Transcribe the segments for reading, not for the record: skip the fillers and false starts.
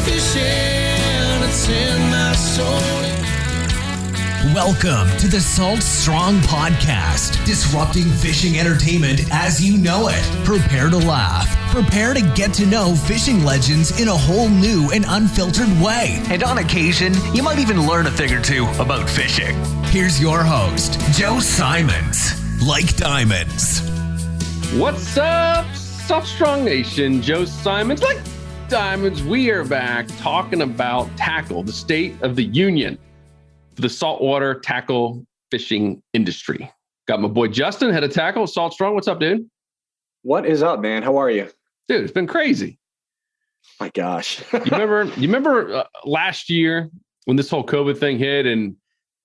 fishing, it's in my soul. Welcome to the Salt Strong Podcast, disrupting fishing entertainment as you know it. Prepare to laugh. Prepare to get to know fishing legends in a whole new and unfiltered way. And on occasion, you might even learn a thing or two about fishing. Here's your host, Joe Simons. Like diamonds. What's up, Salt Strong Nation? Joe Simons, like diamonds. We are back talking about tackle, the state of the union for the saltwater tackle fishing industry. Got my boy Justin, head of tackle, Salt Strong. What's up, dude? What is up, man? How are you? Dude, it's been crazy. My gosh. You remember last year when this whole COVID thing hit and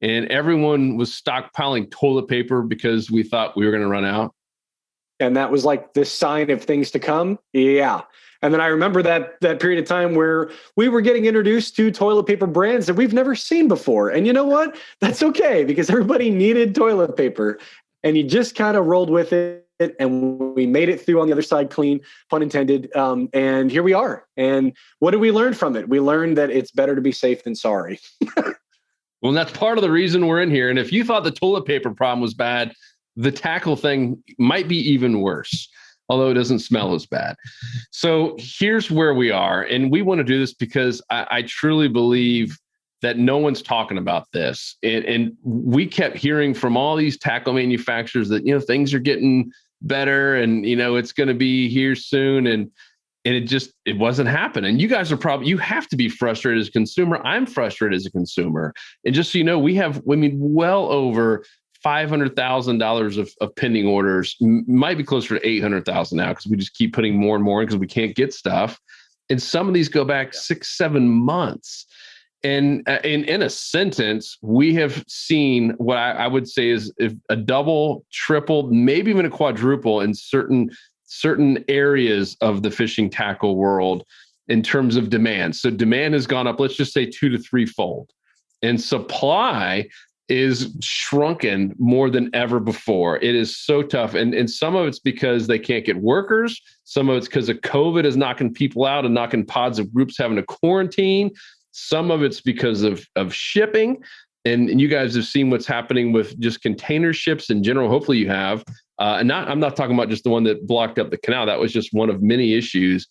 everyone was stockpiling toilet paper because we thought we were going to run out? And that was like the sign of things to come. Yeah. And then I remember that period of time where we were getting introduced to toilet paper brands that we've never seen before. And you know what? That's okay, because everybody needed toilet paper and you just kind of rolled with it. And we made it through on the other side clean, pun intended. And here we are. And what did we learn from it? We learned that it's better to be safe than sorry. Well, that's part of the reason we're in here. And if you thought the toilet paper problem was bad, the tackle thing might be even worse, although it doesn't smell as bad. So here's where we are. And we want to do this because I truly believe that no one's talking about this. And we kept hearing from all these tackle manufacturers that, things are getting better and, it's going to be here soon. And it wasn't happening. You guys are you have to be frustrated as a consumer. I'm frustrated as a consumer. And just so you know, we have, well over $500,000 of pending orders, might be closer to 800,000 now because we just keep putting more and more in because we can't get stuff. And some of these go back 6-7 months. And in a sentence, we have seen what I would say is if a double, triple, maybe even a quadruple in certain areas of the fishing tackle world in terms of demand. So demand has gone up, let's just say 2 to 3-fold. And supply is shrunken more than ever before. It is so tough. And some of it's because they can't get workers. Some of it's because of COVID is knocking people out and knocking pods of groups having to quarantine. Some of it's because of shipping. And you guys have seen what's happening with just container ships in general. Hopefully you have. I'm not talking about just the one that blocked up the canal. That was just one of many issues.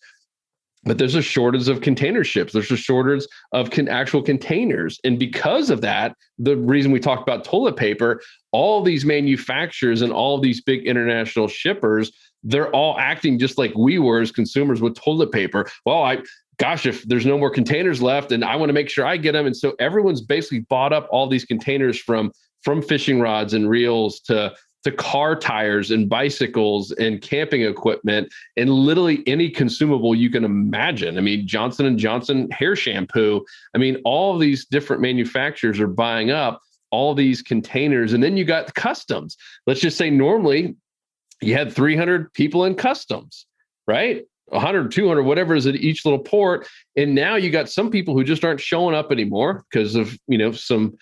But there's a shortage of container ships. There's a shortage of actual containers. And because of that, the reason we talk about toilet paper, all these manufacturers and all of these big international shippers, they're all acting just like we were as consumers with toilet paper. Well, if there's no more containers left and I want to make sure I get them. And so everyone's basically bought up all these containers from fishing rods and reels to car tires and bicycles and camping equipment and literally any consumable you can imagine. Johnson & Johnson hair shampoo. All of these different manufacturers are buying up all these containers. And then you got customs. Let's just say normally you had 300 people in customs, right? 100, 200, whatever is at each little port. And now you got some people who just aren't showing up anymore because of, some,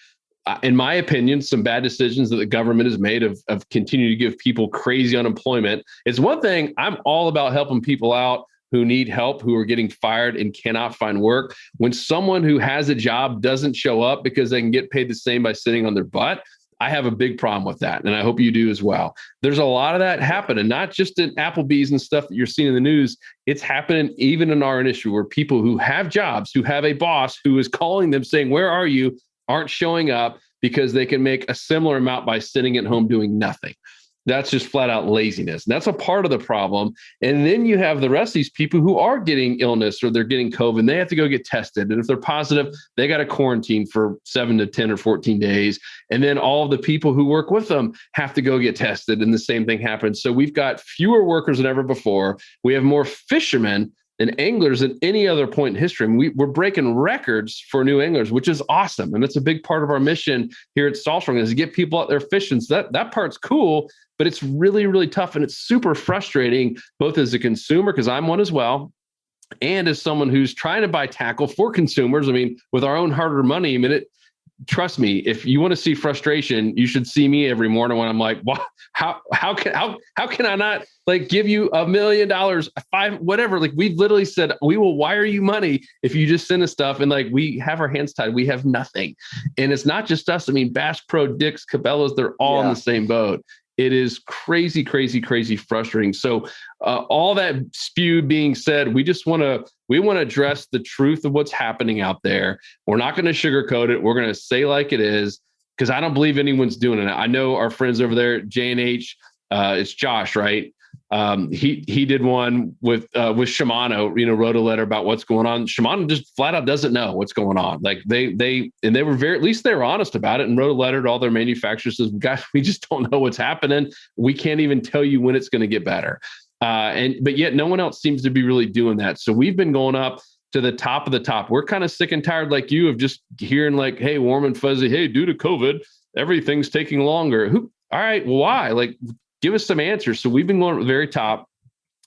in my opinion, some bad decisions that the government has made of continuing to give people crazy unemployment. It's one thing, I'm all about helping people out who need help, who are getting fired and cannot find work. When someone who has a job doesn't show up because they can get paid the same by sitting on their butt, I have a big problem with that. And I hope you do as well. There's a lot of that happening, not just in Applebee's and stuff that you're seeing in the news. It's happening even in our industry where people who have jobs, who have a boss who is calling them saying, "Where are you?" aren't showing up because they can make a similar amount by sitting at home doing nothing. That's just flat out laziness. And that's a part of the problem. And then you have the rest of these people who are getting illness or they're getting COVID and they have to go get tested. And if they're positive, they got to quarantine for 7 to 10 or 14 days. And then all of the people who work with them have to go get tested. And the same thing happens. So we've got fewer workers than ever before. We have more fishermen and anglers than any other point in history. We're breaking records for new anglers, which is awesome. And that's a big part of our mission here at Salt Strong is to get people out there fishing. So that part's cool, but it's really, really tough. And it's super frustrating, both as a consumer, because I'm one as well, and as someone who's trying to buy tackle for consumers. With our own hard-earned money, trust me, if you want to see frustration, you should see me every morning when I'm like, wow, how can I not like give you $1 million, five, whatever? Like we've literally said, we will wire you money if you just send us stuff. And like, we have our hands tied, we have nothing. And it's not just us. I mean, Bass Pro, Dick's, Cabela's, they're all in the same boat. It is crazy, crazy, crazy frustrating. So all that spew being said, we want to address the truth of what's happening out there. We're not going to sugarcoat it. We're going to say like it is, because I don't believe anyone's doing it. I know our friends over there, J&H, it's Josh, right? He did one with Shimano, wrote a letter about what's going on. Shimano just flat out doesn't know what's going on. Like they were at least they were honest about it and wrote a letter to all their manufacturers. Says, guys, we just don't know what's happening. We can't even tell you when it's going to get better. But yet no one else seems to be really doing that. So we've been going up to the top of the top. We're kind of sick and tired like you of just hearing like, hey, warm and fuzzy, hey, due to COVID, everything's taking longer. All right, well, why? Like, give us some answers. So we've been going to the very top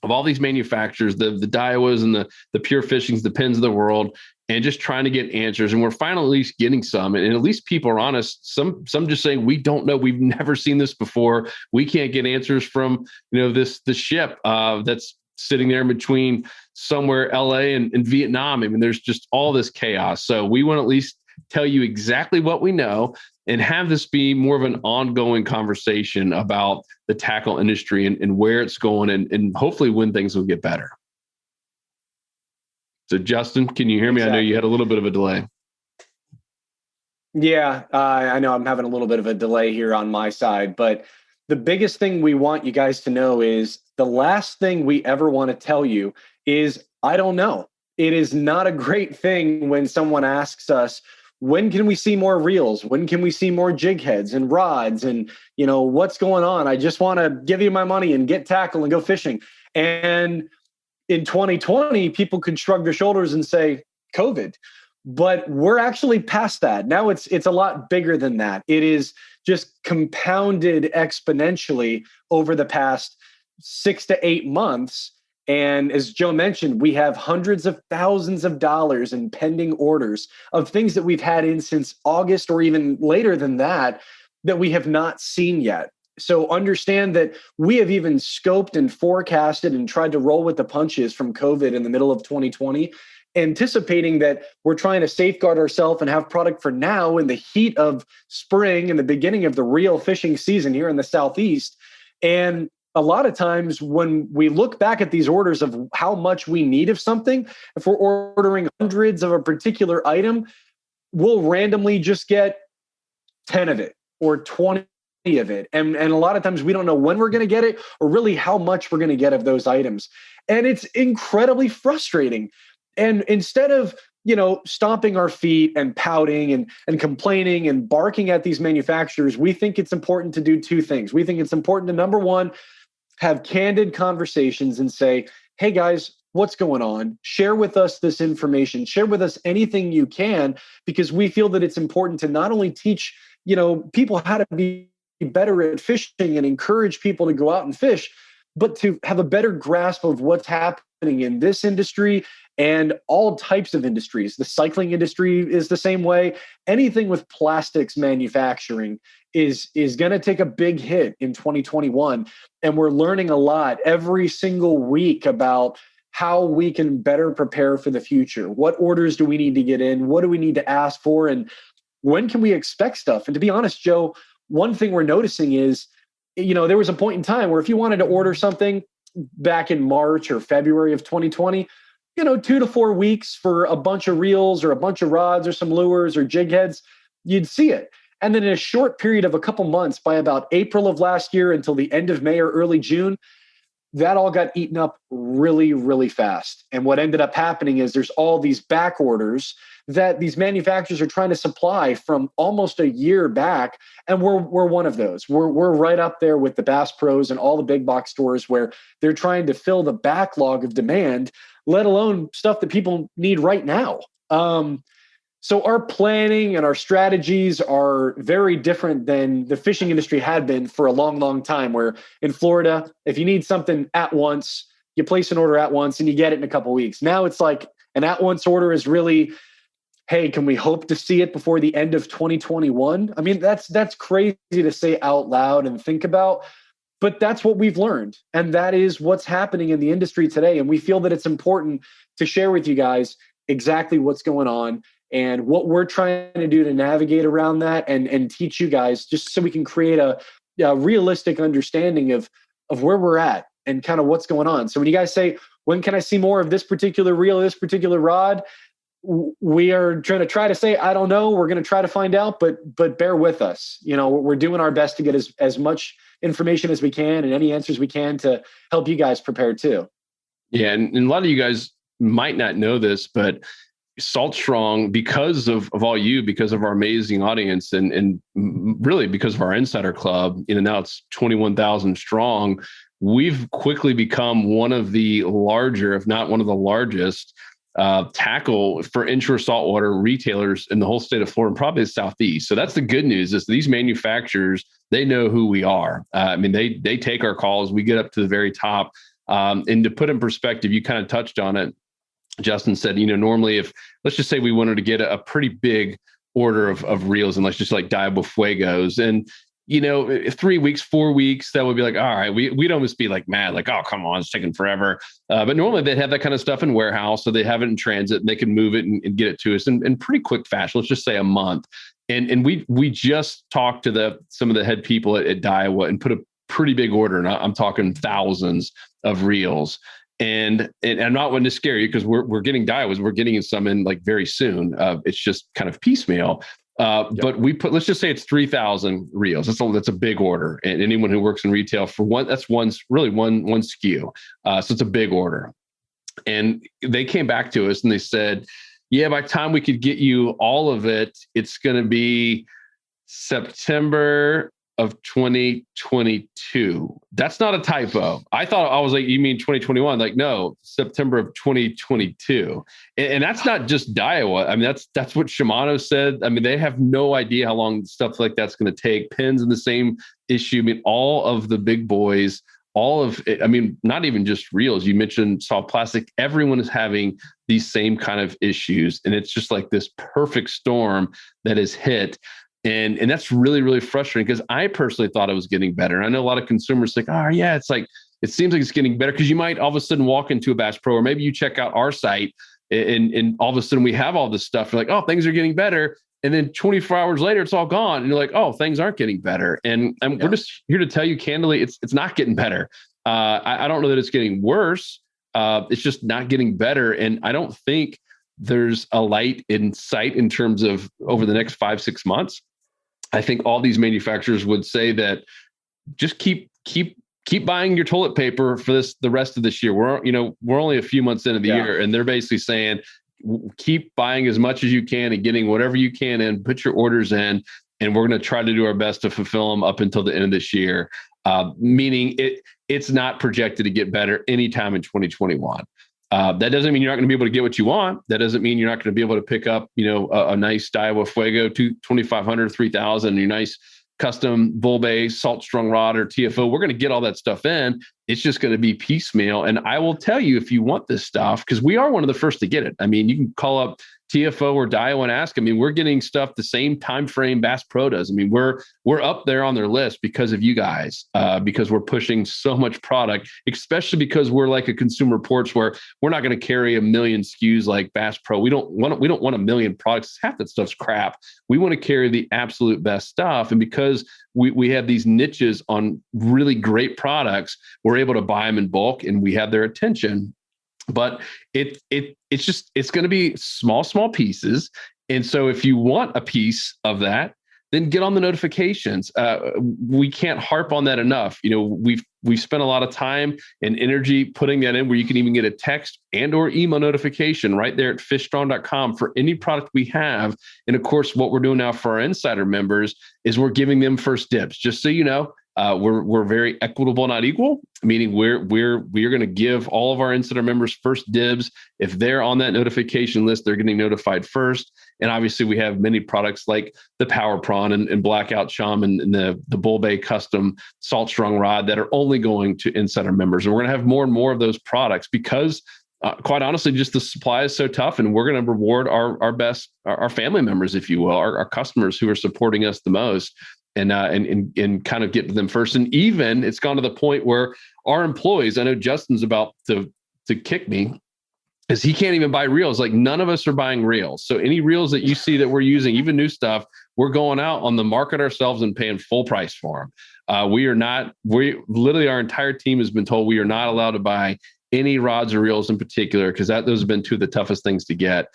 of all these manufacturers, the Daiwas and the Pure Fishings, the Pins of the world, and just trying to get answers. And we're finally at least getting some. And at least people are honest. Some just saying, we don't know. We've never seen this before. We can't get answers from, the ship that's sitting there in between somewhere LA and Vietnam. I mean, there's just all this chaos. So we want to at least tell you exactly what we know and have this be more of an ongoing conversation about the tackle industry and where it's going and hopefully when things will get better. So Justin, can you hear me? Exactly. I know you had a little bit of a delay. Yeah, I know I'm having a little bit of a delay here on my side, but the biggest thing we want you guys to know is the last thing we ever want to tell you is, I don't know. It is not a great thing when someone asks us, when can we see more reels? When can we see more jig heads and rods? And, what's going on? I just want to give you my money and get tackle and go fishing. And in 2020, people could shrug their shoulders and say, COVID. But we're actually past that. Now it's a lot bigger than that. It is just compounded exponentially over the past 6 to 8 months. And as Joe mentioned, we have hundreds of thousands of dollars in pending orders of things that we've had in since August or even later than that we have not seen yet. So understand that we have even scoped and forecasted and tried to roll with the punches from COVID in the middle of 2020, anticipating that we're trying to safeguard ourselves and have product for now in the heat of spring and the beginning of the real fishing season here in the Southeast. And a lot of times when we look back at these orders of how much we need of something, if we're ordering hundreds of a particular item, we'll randomly just get 10 of it or 20 of it. And a lot of times we don't know when we're going to get it or really how much we're going to get of those items. And it's incredibly frustrating. And instead of, stomping our feet and pouting and complaining and barking at these manufacturers, we think it's important to do two things. We think it's important to, number one, have candid conversations and say, hey guys, what's going on? Share with us this information. Share with us anything you can, because we feel that it's important to not only teach, people how to be better at fishing and encourage people to go out and fish, but to have a better grasp of what's happening in this industry and all types of industries. The cycling industry is the same way. Anything with plastics manufacturing is going to take a big hit in 2021. And we're learning a lot every single week about how we can better prepare for the future. What orders do we need to get in? What do we need to ask for? And when can we expect stuff? And to be honest, Joe, one thing we're noticing is, there was a point in time where if you wanted to order something back in March or February of 2020, 2 to 4 weeks for a bunch of reels or a bunch of rods or some lures or jig heads, you'd see it. And then in a short period of a couple months, by about April of last year until the end of May or early June, that all got eaten up really, really fast. And what ended up happening is there's all these back orders that these manufacturers are trying to supply from almost a year back. And we're one of those. We're right up there with the Bass Pros and all the big box stores where they're trying to fill the backlog of demand, let alone stuff that people need right now. So our planning and our strategies are very different than the fishing industry had been for a long, long time, where in Florida, if you need something at once, you place an order at once and you get it in a couple of weeks. Now it's like an at once order is really hey, can we hope to see it before the end of 2021? I mean, that's crazy to say out loud and think about, but that's what we've learned. And that is what's happening in the industry today. And we feel that it's important to share with you guys exactly what's going on and what we're trying to do to navigate around that and teach you guys, just so we can create a realistic understanding of where we're at and kind of what's going on. So when you guys say, when can I see more of this particular reel, this particular rod? We are trying to say, I don't know. We're going to try to find out, but bear with us. You know, we're doing our best to get as much information as we can and any answers we can to help you guys prepare too. Yeah. And a lot of you guys might not know this, but Salt Strong, because of all you, because of our amazing audience and really because of our insider club, you know, now it's 21,000 strong. We've quickly become one of the larger, if not one of the largest, tackle for inshore saltwater retailers in the whole state of Florida, and probably the Southeast. So that's the good news, is these manufacturers, they know who we are. I mean, they take our calls. We get up to the very top. And to put in perspective, you kind of touched on it. Justin said, you know, normally if, let's just say we wanted to get a pretty big order of reels, and let's just like Daiwa Fuegos, and, you know, 3 weeks, 4 weeks, that would be like, all right, we'd almost be like mad, like, oh, come on, it's taking forever. But normally they'd have that kind of stuff in warehouse, so they have it in transit and they can move it and get it to us in pretty quick fashion. Let's just say a month. And we just talked to some of the head people at Daiwa and put a pretty big order. And I'm talking thousands of reels. And I'm not wanting to scare you, because we're getting Daiwas. We're getting some in like very soon. It's just kind of piecemeal. But we put, let's just say it's 3,000 reels. That's a big order. And anyone who works in retail for one SKU. So it's a big order. And they came back to us and they said, yeah, by the time we could get you all of it, it's going to be September of 2022. That's not a typo. I was like, you mean 2021? Like, no, September of 2022. And that's not just Daiwa. I mean, that's what Shimano said. I mean, they have no idea how long stuff like that's going to take. Pins in the same issue. I mean, all of the big boys, all of it, I mean, not even just reels. You mentioned soft plastic. Everyone is having these same kind of issues. And it's just like this perfect storm that is hit. And that's really, really frustrating, because I personally thought it was getting better. I know a lot of consumers think, oh, yeah, it's like, it seems like it's getting better, because you might all of a sudden walk into a Bass Pro, or maybe you check out our site and all of a sudden we have all this stuff. You're like, oh, things are getting better. And then 24 hours later, it's all gone. And you're like, oh, things aren't getting better. And we're just here to tell you candidly, it's not getting better. I don't know that it's getting worse. It's just not getting better. And I don't think there's a light in sight in terms of over the next 5-6 months. I think all these manufacturers would say that just keep buying your toilet paper for the rest of this year. We're only a few months into the year, and they're basically saying keep buying as much as you can and getting whatever you can in, put your orders in, and we're going to try to do our best to fulfill them up until the end of this year. Meaning it's not projected to get better anytime in 2021. That doesn't mean you're not going to be able to get what you want. That doesn't mean you're not going to be able to pick up, a nice Daiwa Fuego 2,500, 3,000, your nice custom bull bay salt strung rod or TFO. We're going to get all that stuff in. It's just going to be piecemeal. And I will tell you, if you want this stuff, because we are one of the first to get it. I mean, you can call up TFO or Daiwa and ask. I mean, we're getting stuff the same time frame Bass Pro does. I mean, we're up there on their list because of you guys, because we're pushing so much product, especially because we're like a Consumer Reports, where we're not going to carry 1 million SKUs like Bass Pro. We don't want 1 million products. Half that stuff's crap. We want to carry the absolute best stuff. And because we have these niches on really great products, we're able to buy them in bulk and we have their attention. But it's going to be small pieces. And so if you want a piece of that, then get on the notifications. We can't harp on that enough. We've spent a lot of time and energy putting that in, where you can even get a text and or email notification right there at fishstrong.com for any product we have. And of course, what we're doing now for our insider members is we're giving them first dibs. Just so you know, we're very equitable, not equal, meaning we're going to give all of our insider members first dibs. If they're on that notification list, they're getting notified first. And obviously we have many products like the Power Prawn and Blackout Chum and the Bull Bay custom salt strung rod that are only going to insider members. And we're going to have more and more of those products because quite honestly, just the supply is so tough, and we're going to reward our best, our family members, if you will, our customers who are supporting us the most, and kind of get to them first. And even it's gone to the point where our employees, I know Justin's about to kick me, is he can't even buy reels. Like, none of us are buying reels. So any reels that you see that we're using, even new stuff, we're going out on the market ourselves and paying full price for them. We literally, our entire team has been told we are not allowed to buy any rods or reels in particular, because those have been two of the toughest things to get,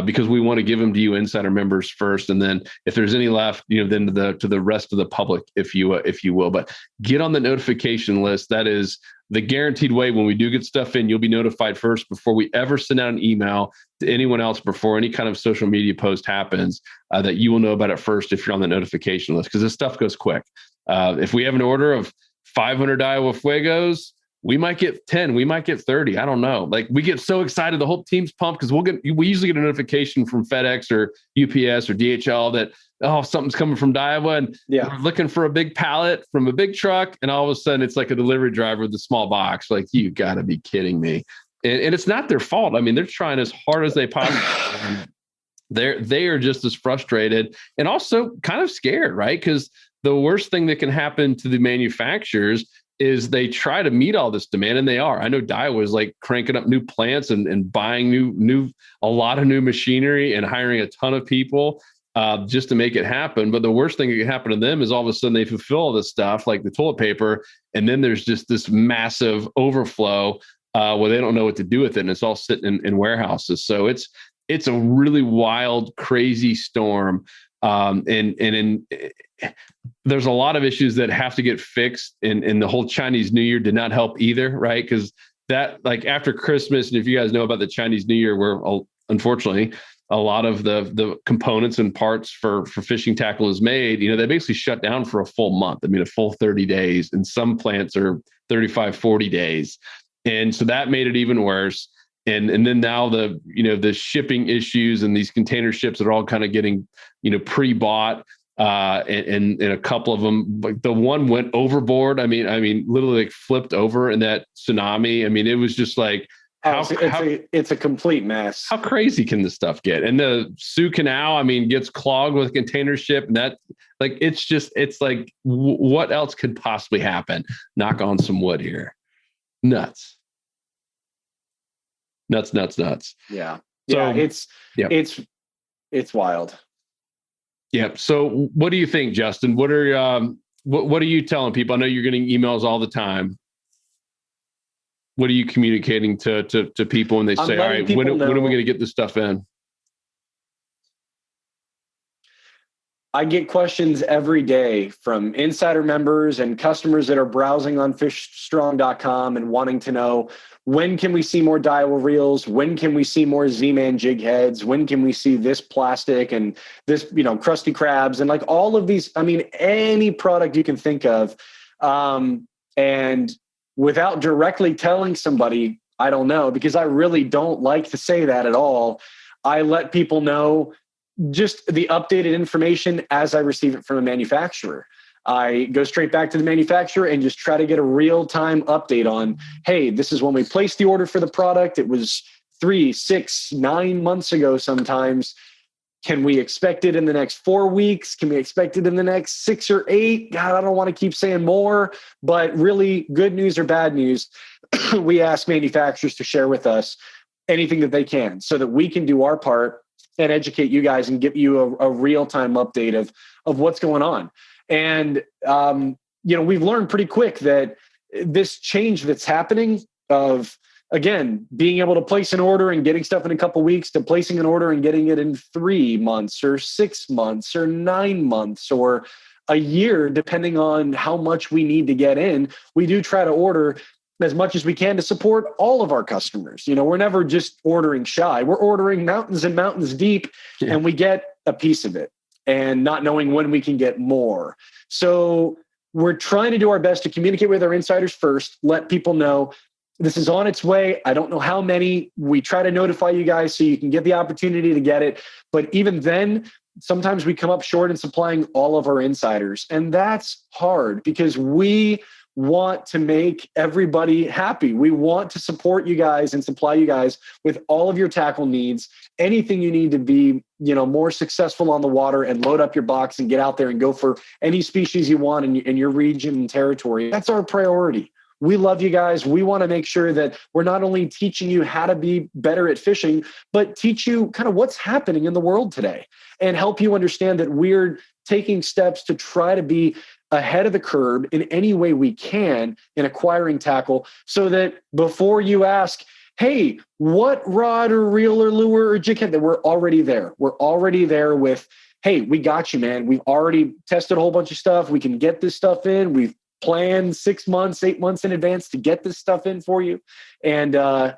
because we want to give them to you insider members first. And then if there's any left, then to the rest of the public, if you will. But get on the notification list. That is the guaranteed way. When we do get stuff in, you'll be notified first before we ever send out an email to anyone else, before any kind of social media post happens, that you will know about it first if you're on the notification list, because this stuff goes quick. If we have an order of 500 Daiwa Fuegos, we might get 10, we might get 30. I don't know. Like, we get so excited. The whole team's pumped, because we usually get a notification from FedEx or UPS or DHL that, oh, something's coming from Daiwa, and we're looking for a big pallet from a big truck. And all of a sudden it's like a delivery driver with a small box. Like, you gotta be kidding me. And it's not their fault. I mean, they're trying as hard as they possibly can. They are just as frustrated and also kind of scared, right? Because the worst thing that can happen to the manufacturers is they try to meet all this demand, and they are. I know Daiwa is like cranking up new plants and buying a lot of new machinery and hiring a ton of people just to make it happen. But the worst thing that can happen to them is all of a sudden they fulfill all this stuff, like the toilet paper, and then there's just this massive overflow where they don't know what to do with it, and it's all sitting in warehouses. So it's a really wild, crazy storm. There's a lot of issues that have to get fixed, and the whole Chinese New Year did not help either, right? Because that, like, after Christmas, and if you guys know about the Chinese New Year, where unfortunately a lot of the components and parts for fishing tackle is made, they basically shut down for a full month. I mean, a full 30 days, and some plants are 35, 40 days. And so that made it even worse. And then now the shipping issues and these container ships that are all kind of getting, pre-bought. And a couple of them, like the one went overboard. I mean, literally like flipped over in that tsunami. I mean, it was just like, it's a complete mess. How crazy can this stuff get? And the Suez Canal, I mean, gets clogged with a container ship, and that, like, it's like, what else could possibly happen? Knock on some wood here. Nuts. Yeah. So, it's wild. Yeah. So what do you think, Justin? What are you telling people? I know you're getting emails all the time. What are you communicating to people when they say, all right, when are we going to get this stuff in? I get questions every day from insider members and customers that are browsing on fishstrong.com and wanting to know, when can we see more Daiwa reels? When can we see more Z-Man jig heads? When can we see this plastic and this, Krusty Krabs, and like all of these? I mean, any product you can think of. And without directly telling somebody, I don't know, because I really don't like to say that at all. I let people know just the updated information as I receive it from a manufacturer. I go straight back to the manufacturer and just try to get a real-time update on, hey, this is when we placed the order for the product. It was 3, 6, 9 months ago sometimes. Can we expect it in the next 4 weeks? Can we expect it in the next 6 or 8? God, I don't want to keep saying more, but really, good news or bad news, we ask manufacturers to share with us anything that they can so that we can do our part and educate you guys and give you a real-time update of what's going on. And, we've learned pretty quick that this change that's happening of, again, being able to place an order and getting stuff in a couple of weeks to placing an order and getting it in 3 months or 6 months or 9 months or a year, depending on how much we need to get in, we do try to order as much as we can to support all of our customers. We're never just ordering shy. We're ordering mountains and mountains deep, and we get a piece of it and not knowing when we can get more. So we're trying to do our best to communicate with our insiders first, let people know this is on its way. I don't know how many. We try to notify you guys so you can get the opportunity to get it. But even then, sometimes we come up short in supplying all of our insiders. And that's hard because we want to make everybody happy. We want to support you guys and supply you guys with all of your tackle needs, anything you need to be, more successful on the water and load up your box and get out there and go for any species you want in your region and territory. That's our priority. We love you guys. We want to make sure that we're not only teaching you how to be better at fishing, but teach you kind of what's happening in the world today and help you understand that we're taking steps to try to be ahead of the curve in any way we can in acquiring tackle, so that before you ask, hey, what rod or reel or lure or jig head, that we're already there. We're already there with, hey, we got you, man. We've already tested a whole bunch of stuff. We can get this stuff in. We've planned 6 months, 8 months in advance to get this stuff in for you. And hope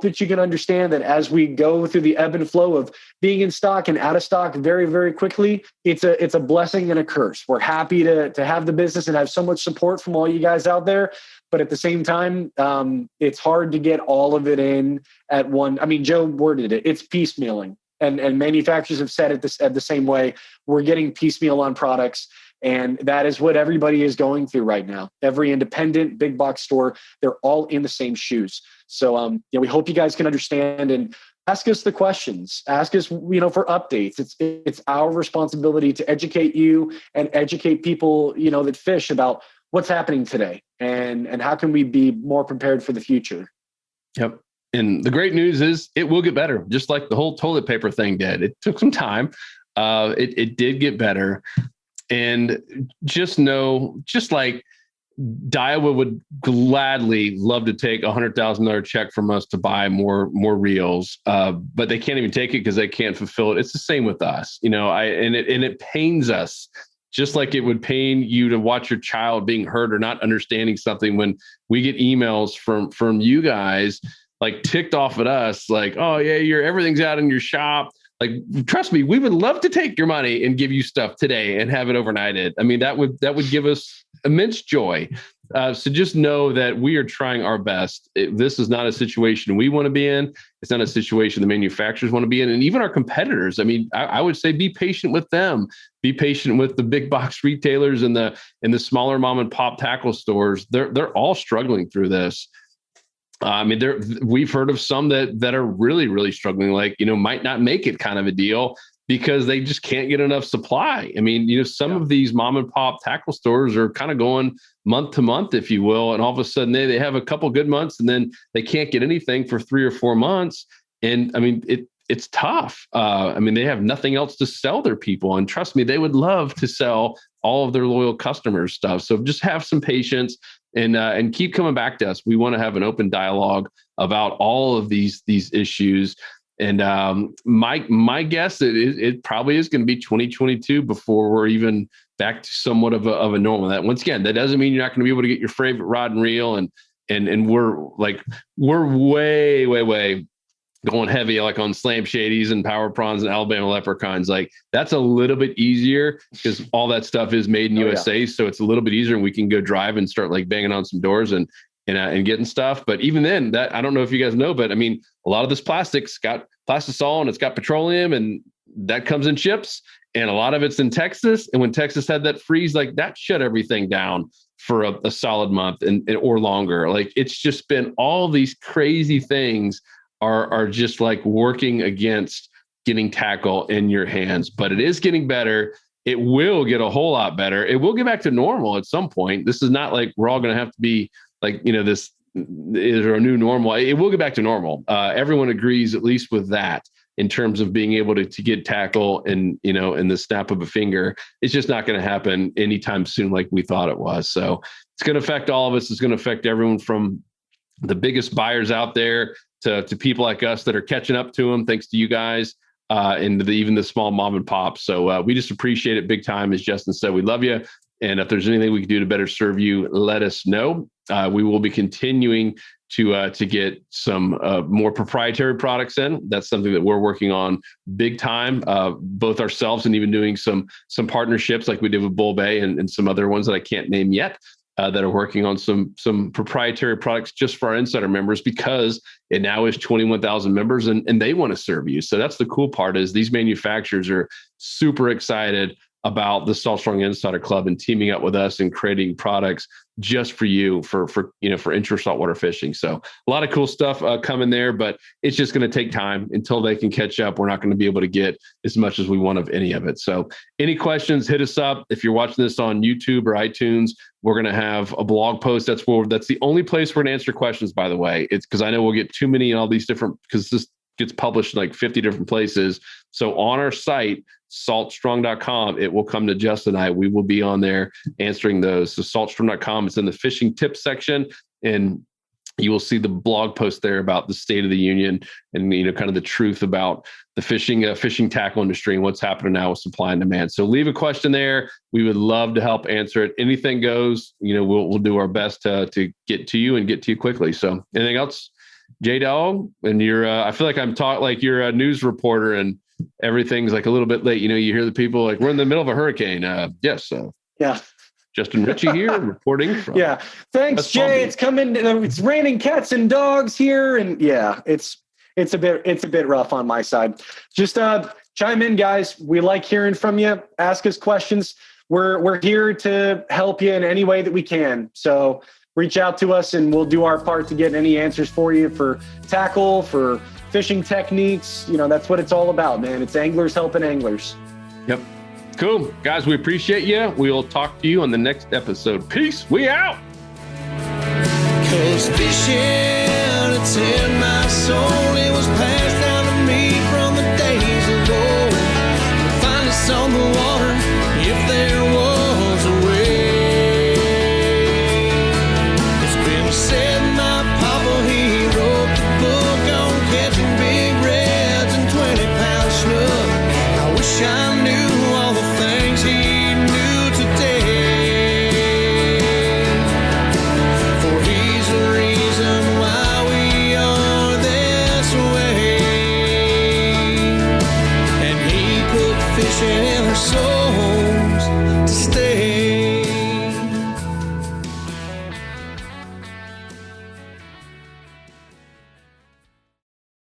that you can understand that as we go through the ebb and flow of being in stock and out of stock very, very quickly, it's a blessing and a curse. We're happy to have the business and have so much support from all you guys out there. But at the same time, it's hard to get all of it in at one. I mean, Joe worded it. It's piecemealing. And manufacturers have said it the same way. We're getting piecemeal on products. And that is what everybody is going through right now. Every independent big box store, they're all in the same shoes. So we hope you guys can understand and ask us the questions. Ask us, for updates. It's our responsibility to educate you and educate people, that fish about what's happening today and how can we be more prepared for the future. Yep. And the great news is it will get better, just like the whole toilet paper thing did. It took some time. It did get better. And just know, just like Daiwa would gladly love to take $100,000 check from us to buy more reels, but they can't even take it because they can't fulfill it. It's the same with us, and it pains us, just like it would pain you to watch your child being hurt or not understanding something when we get emails from you guys like ticked off at us, like, oh yeah, everything's out in your shop. Like, trust me, we would love to take your money and give you stuff today and have it overnighted. I mean, that would give us immense joy. So just know that we are trying our best. This is not a situation we want to be in. It's not a situation the manufacturers want to be in. And even our competitors, I mean, I would say be patient with them. Be patient with the big box retailers and the smaller mom and pop tackle stores. They're all struggling through this. I mean, we've heard of some that are really, really struggling, like, might not make it kind of a deal because they just can't get enough supply. I mean, some of these mom and pop tackle stores are kind of going month to month, if you will. And all of a sudden they have a couple good months and then they can't get anything for 3 or 4 months. And I mean, it's tough. I mean, they have nothing else to sell their people. And trust me, they would love to sell all of their loyal customers stuff. So just have some patience and keep coming back to us. We want to have an open dialogue about all of these issues. And my guess it probably is going to be 2022 before we're even back to somewhat of a normal. That once again, that doesn't mean you're not going to be able to get your favorite rod and reel, and we're way going heavy like on Slam Shadies and Power Prawns and Alabama Leprechauns. Like, that's a little bit easier because all that stuff is made in USA. Yeah. So it's a little bit easier and we can go drive and start like banging on some doors and getting stuff. But even then, that, I don't know if you guys know, but I mean, a lot of this plastic's got plastisol and it's got petroleum, and that comes in ships, and a lot of it's in Texas. And when Texas had that freeze, like, that shut everything down for a solid month and or longer. Like, it's just been all these crazy things are just like working against getting tackle in your hands, but it is getting better. It will get a whole lot better. It will get back to normal at some point. This is not like we're all going to have to be like, this is our new normal. It will get back to normal. Everyone agrees, at least with that, in terms of being able to get tackle and, in the snap of a finger. It's just not going to happen anytime soon like we thought it was. So it's going to affect all of us. It's going to affect everyone from the biggest buyers out there to people like us that are catching up to them, thanks to you guys, and even the small mom and pop. So we just appreciate it big time. As Justin said, we love you. And if there's anything we can do to better serve you, let us know. We will be continuing to get some more proprietary products in. That's something that we're working on big time, both ourselves and even doing some partnerships like we did with Bull Bay and some other ones that I can't name yet. That are working on some proprietary products just for our insider members, because it now is 21,000 members and they want to serve you. So that's the cool part, is these manufacturers are super excited about the Salt Strong Insider Club and teaming up with us and creating products just for you for inshore saltwater fishing. So a lot of cool stuff coming there, but it's just going to take time until they can catch up. We're not going to be able to get as much as we want of any of it. So any questions, hit us up. If you're watching this on YouTube or iTunes, we're going to have a blog post. That's the only place we're going to answer questions, by the way. It's because I know we'll get too many in all these different, because this gets published in like 50 different places. So on our site, saltstrong.com, it will come to Justin and I. We will be on there answering those. So saltstrong.com, it's in the fishing tips section, and you will see the blog post there about the state of the union and, kind of the truth about the fishing tackle industry and what's happening now with supply and demand. So leave a question there. We would love to help answer it. Anything goes, we'll do our best to get to you and get to you quickly. So anything else, J-Dog? And you're, I feel like I'm talking like you're a news reporter and everything's like a little bit late. You hear the people like, we're in the middle of a hurricane. Yes. Yeah. Justin Ritchie here reporting from. Yeah. Thanks, Jay. It's coming. It's raining cats and dogs here. And yeah, it's a bit rough on my side. Just chime in, guys. We like hearing from you. Ask us questions. We're here to help you in any way that we can. So reach out to us and we'll do our part to get any answers for you for tackle, for fishing techniques. That's what it's all about, man. It's anglers helping anglers. Yep. Cool. Guys, we appreciate you. We'll talk to you on the next episode. Peace. We out. 'Cause fishing, it's in my soul.